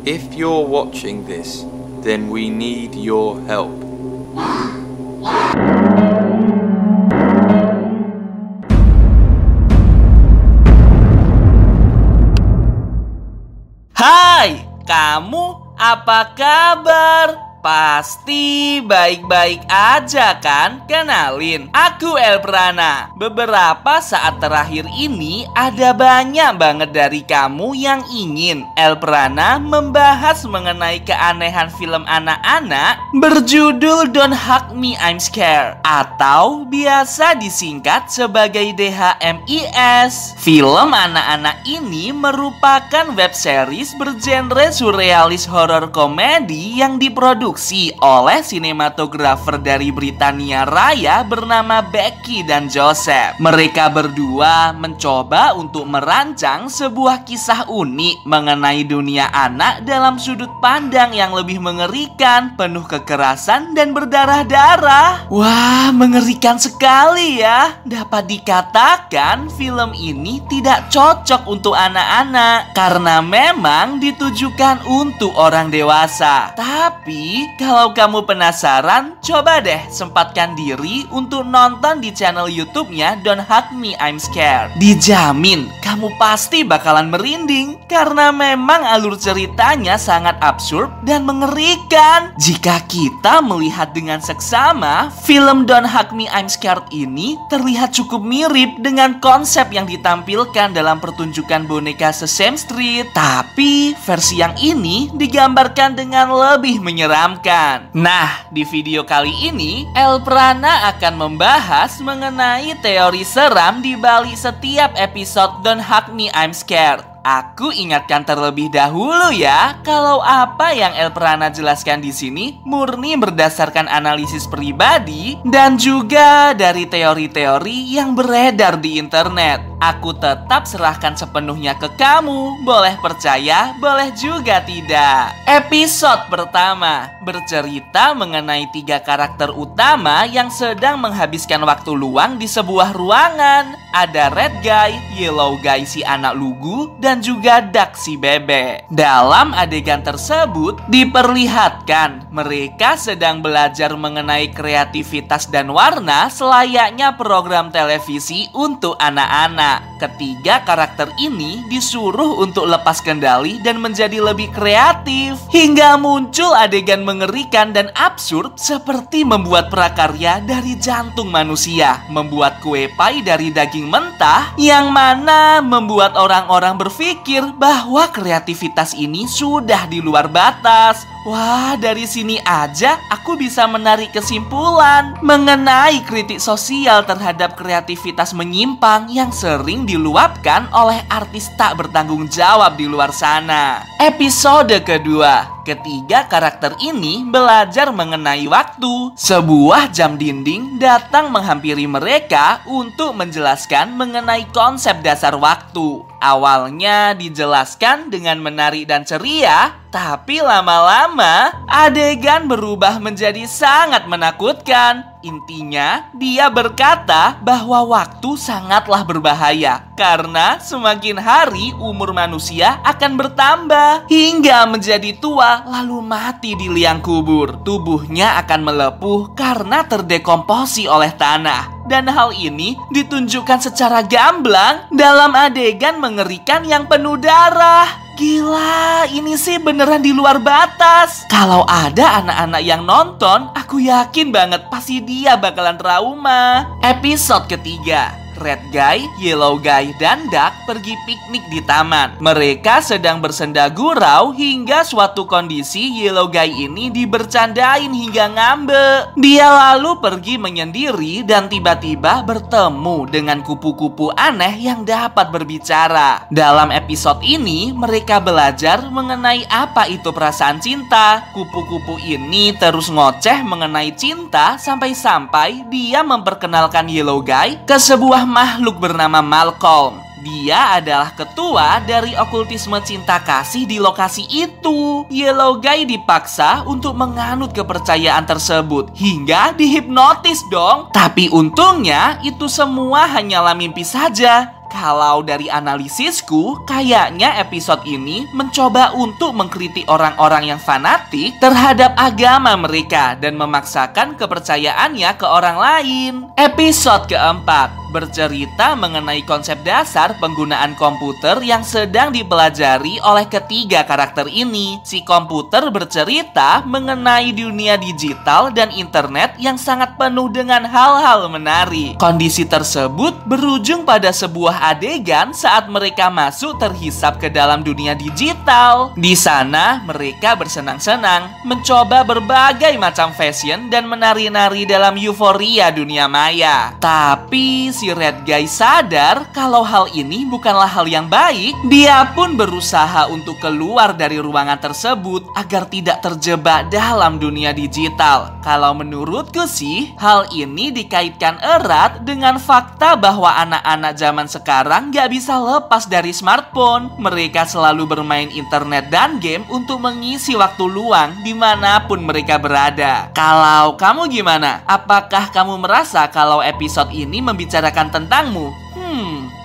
If you're watching this, then we need your help. Hai, kamu apa kabar? Pasti baik-baik aja kan? Kenalin, aku Elprana. Beberapa saat terakhir ini ada banyak banget dari kamu yang ingin Elprana membahas mengenai keanehan film anak-anak berjudul Don't Hug Me I'm Scared, atau biasa disingkat sebagai DHMIS. Film anak-anak ini merupakan web series bergenre surrealis horror komedi yang diproduksi oleh sinematografer dari Britania Raya bernama Becky dan Joseph. Mereka berdua mencoba untuk merancang sebuah kisah unik mengenai dunia anak dalam sudut pandang yang lebih mengerikan, penuh kekerasan dan berdarah-darah. Wah, mengerikan sekali ya. Dapat dikatakan film ini tidak cocok untuk anak-anak karena memang ditujukan untuk orang dewasa. Tapi kalau kamu penasaran, coba deh sempatkan diri untuk nonton di channel YouTube-nya Don't Hug Me I'm Scared. Dijamin kamu pasti bakalan merinding karena memang alur ceritanya sangat absurd dan mengerikan. Jika kita melihat dengan seksama, film Don't Hug Me I'm Scared ini terlihat cukup mirip dengan konsep yang ditampilkan dalam pertunjukan boneka Sesame Street. Tapi versi yang ini digambarkan dengan lebih menyeramkan. Nah, di video kali ini Elprana akan membahas mengenai teori seram di balik setiap episode Don't Hug Me I'm Scared. Aku ingatkan terlebih dahulu ya, kalau apa yang Elprana jelaskan di sini murni berdasarkan analisis pribadi dan juga dari teori-teori yang beredar di internet. Aku tetap serahkan sepenuhnya ke kamu, boleh percaya, boleh juga tidak. Episode pertama bercerita mengenai 3 karakter utama yang sedang menghabiskan waktu luang di sebuah ruangan. Ada Red Guy, Yellow Guy si anak lugu, dan juga Duck si bebek. Dalam adegan tersebut diperlihatkan mereka sedang belajar mengenai kreativitas dan warna selayaknya program televisi untuk anak-anak. Ketiga karakter ini disuruh untuk lepas kendali dan menjadi lebih kreatif, hingga muncul adegan mengerikan dan absurd seperti membuat prakarya dari jantung manusia, membuat kue pai dari daging mentah, yang mana membuat orang-orang berpikir bahwa kreativitas ini sudah di luar batas. Wah, dari sini aja aku bisa menarik kesimpulan mengenai kritik sosial terhadap kreativitas menyimpang yang sering diluapkan oleh artis tak bertanggung jawab di luar sana. Episode kedua, ketiga karakter ini belajar mengenai waktu. Sebuah jam dinding datang menghampiri mereka untuk menjelaskan mengenai konsep dasar waktu. Awalnya dijelaskan dengan menarik dan ceria, tapi lama-lama adegan berubah menjadi sangat menakutkan. Intinya, dia berkata bahwa waktu sangatlah berbahaya karena semakin hari umur manusia akan bertambah hingga menjadi tua lalu mati di liang kubur. Tubuhnya akan melepuh karena terdekomposi oleh tanah. Dan hal ini ditunjukkan secara gamblang dalam adegan mengerikan yang penuh darah. Gila, ini sih beneran di luar batas. Kalau ada anak-anak yang nonton, aku yakin banget pasti dia bakalan trauma. Episode ketiga, Red Guy, Yellow Guy, dan Duck pergi piknik di taman. Mereka sedang bersenda gurau hingga suatu kondisi Yellow Guy ini dibercandain hingga ngambek. Dia lalu pergi menyendiri dan tiba-tiba bertemu dengan kupu-kupu aneh yang dapat berbicara. Dalam episode ini, mereka belajar mengenai apa itu perasaan cinta. Kupu-kupu ini terus ngoceh mengenai cinta sampai-sampai dia memperkenalkan Yellow Guy ke sebuah makhluk bernama Malcolm. Dia adalah ketua dari okultisme cinta kasih di lokasi itu. Yellow Guy dipaksa untuk menganut kepercayaan tersebut hingga dihipnotis dong. Tapi untungnya itu semua hanyalah mimpi saja. Kalau dari analisisku, kayaknya episode ini mencoba untuk mengkritik orang-orang yang fanatik terhadap agama mereka dan memaksakan kepercayaannya ke orang lain. Episode keempat bercerita mengenai konsep dasar penggunaan komputer yang sedang dipelajari oleh ketiga karakter ini. Si komputer bercerita mengenai dunia digital dan internet yang sangat penuh dengan hal-hal menarik. Kondisi tersebut berujung pada sebuah adegan saat mereka masuk terhisap ke dalam dunia digital. Di sana, mereka bersenang-senang, mencoba berbagai macam fashion dan menari-nari dalam euforia dunia maya. Tapi si Red Guy sadar kalau hal ini bukanlah hal yang baik. Dia pun berusaha untuk keluar dari ruangan tersebut agar tidak terjebak dalam dunia digital. Kalau menurutku sih, hal ini dikaitkan erat dengan fakta bahwa anak-anak zaman sekarang gak bisa lepas dari smartphone. Mereka selalu bermain internet dan game untuk mengisi waktu luang dimanapun mereka berada. Kalau kamu gimana? Apakah kamu merasa kalau episode ini membicarakan tentangmu?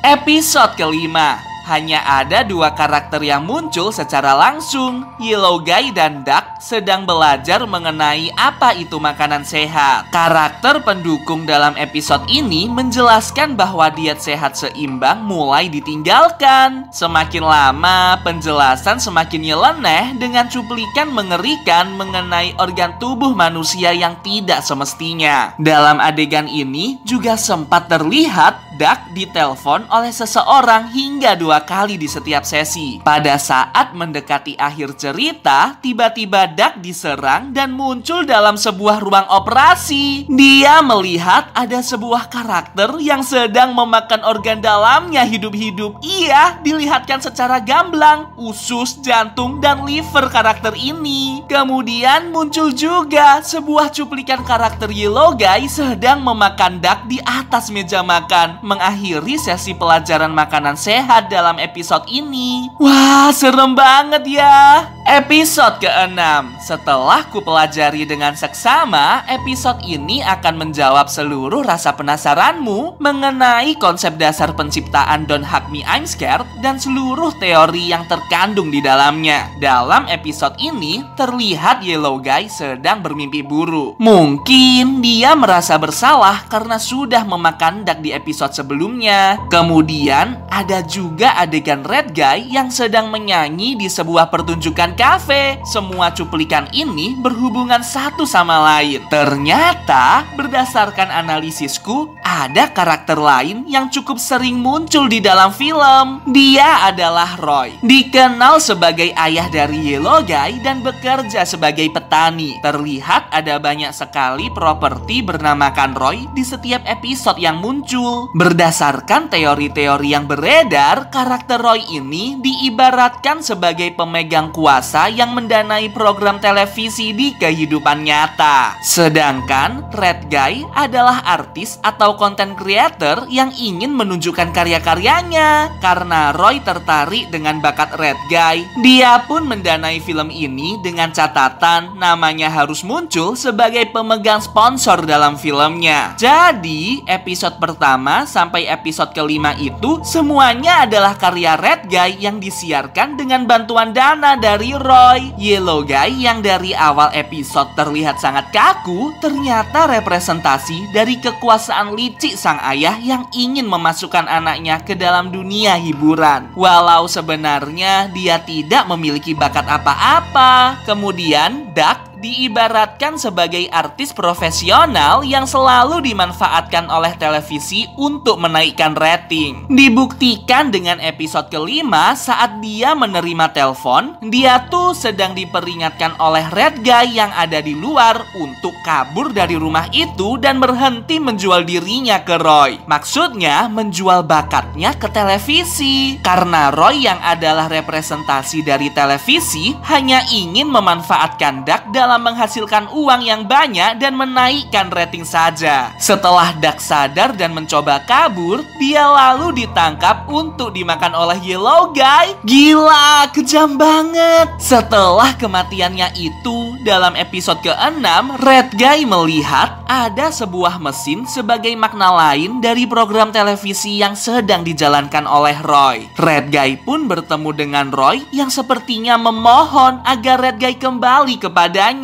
Episode kelima. Hanya ada dua karakter yang muncul secara langsung. Yellow Guy dan Duck sedang belajar mengenai apa itu makanan sehat. Karakter pendukung dalam episode ini menjelaskan bahwa diet sehat seimbang mulai ditinggalkan. Semakin lama, penjelasan semakin nyeleneh dengan cuplikan mengerikan mengenai organ tubuh manusia yang tidak semestinya. Dalam adegan ini juga sempat terlihat Duck ditelepon oleh seseorang hingga 2 kali di setiap sesi. Pada saat mendekati akhir cerita, tiba-tiba Duck diserang dan muncul dalam sebuah ruang operasi. Dia melihat ada sebuah karakter yang sedang memakan organ dalamnya hidup-hidup. Ia dilihatkan secara gamblang, usus, jantung, dan liver karakter ini. Kemudian muncul juga sebuah cuplikan karakter Yellow Guy sedang memakan Duck di atas meja makan, mengakhiri sesi pelajaran makanan sehat dalam episode ini. Wah, serem banget ya. Episode ke-6. Setelah kupelajari dengan seksama, episode ini akan menjawab seluruh rasa penasaranmu mengenai konsep dasar penciptaan Don't Hug Me I'm Scared dan seluruh teori yang terkandung di dalamnya. Dalam episode ini, terlihat Yellow Guy sedang bermimpi buruk. Mungkin dia merasa bersalah karena sudah memakan Duck di episode sebelumnya. Kemudian, ada juga adegan Red Guy yang sedang menyanyi di sebuah pertunjukan kafe. Semua cuplikan ini berhubungan satu sama lain. Ternyata, berdasarkan analisisku, ada karakter lain yang cukup sering muncul di dalam film. Dia adalah Roy. Dikenal sebagai ayah dari Yellow Guy dan bekerja sebagai petani. Terlihat ada banyak sekali properti bernamakan Roy di setiap episode yang muncul. Berdasarkan teori-teori yang beredar, karakter Roy ini diibaratkan sebagai pemegang kuasa yang mendanai program televisi di kehidupan nyata. Sedangkan Red Guy adalah artis atau content creator yang ingin menunjukkan karya-karyanya. Karena Roy tertarik dengan bakat Red Guy, dia pun mendanai film ini dengan catatan namanya harus muncul sebagai pemegang sponsor dalam filmnya. Jadi, episode pertama sampai episode kelima itu semuanya adalah karya Red Guy yang disiarkan dengan bantuan dana dari Roy. Yellow Guy yang dari awal episode terlihat sangat kaku, ternyata representasi dari kekuasaan licik sang ayah yang ingin memasukkan anaknya ke dalam dunia hiburan. Walau sebenarnya dia tidak memiliki bakat apa-apa. Kemudian Duck diibaratkan sebagai artis profesional yang selalu dimanfaatkan oleh televisi untuk menaikkan rating. Dibuktikan dengan episode kelima saat dia menerima telepon, dia tuh sedang diperingatkan oleh Red Guy yang ada di luar untuk kabur dari rumah itu dan berhenti menjual dirinya ke Roy. Maksudnya menjual bakatnya ke televisi. Karena Roy yang adalah representasi dari televisi hanya ingin memanfaatkan Duck dalam malah menghasilkan uang yang banyak dan menaikkan rating saja. Setelah Duck sadar dan mencoba kabur, dia lalu ditangkap untuk dimakan oleh Yellow Guy. Gila, kejam banget. Setelah kematiannya itu, dalam episode ke-6, Red Guy melihat ada sebuah mesin sebagai makna lain dari program televisi yang sedang dijalankan oleh Roy. Red Guy pun bertemu dengan Roy yang sepertinya memohon agar Red Guy kembali kepadanya.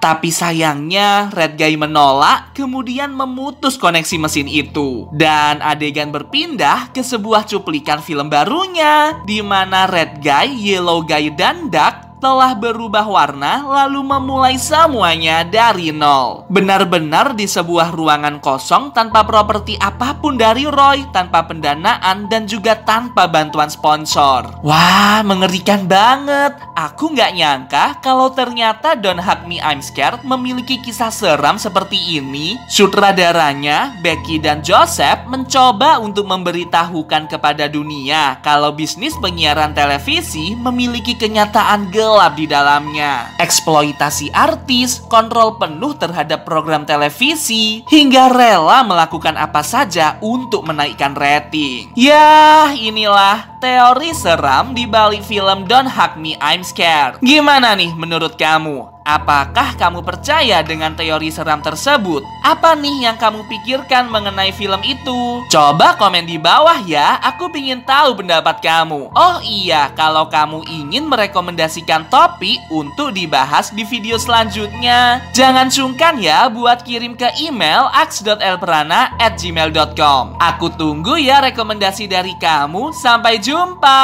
Tapi sayangnya Red Guy menolak, kemudian memutus koneksi mesin itu. Dan adegan berpindah ke sebuah cuplikan film barunya, di mana Red Guy, Yellow Guy, dan Duck telah berubah warna lalu memulai semuanya dari nol. Benar-benar di sebuah ruangan kosong tanpa properti apapun dari Roy, tanpa pendanaan dan juga tanpa bantuan sponsor. Wah, mengerikan banget. Aku nggak nyangka kalau ternyata Don't Hug Me I'm Scared memiliki kisah seram seperti ini. Sutradaranya, Becky dan Joseph, mencoba untuk memberitahukan kepada dunia kalau bisnis penyiaran televisi memiliki kenyataan gelap di dalamnya. Eksploitasi artis, kontrol penuh terhadap program televisi, hingga rela melakukan apa saja untuk menaikkan rating. Yah, inilah teori seram di balik film Don't Hug Me I'm Scared. Gimana nih menurut kamu? Apakah kamu percaya dengan teori seram tersebut? Apa nih yang kamu pikirkan mengenai film itu? Coba komen di bawah ya, aku ingin tahu pendapat kamu. Oh iya, kalau kamu ingin merekomendasikan topik untuk dibahas di video selanjutnya, jangan sungkan ya buat kirim ke email aks.elprana@gmail.com. Aku tunggu ya rekomendasi dari kamu. Sampai jumpa.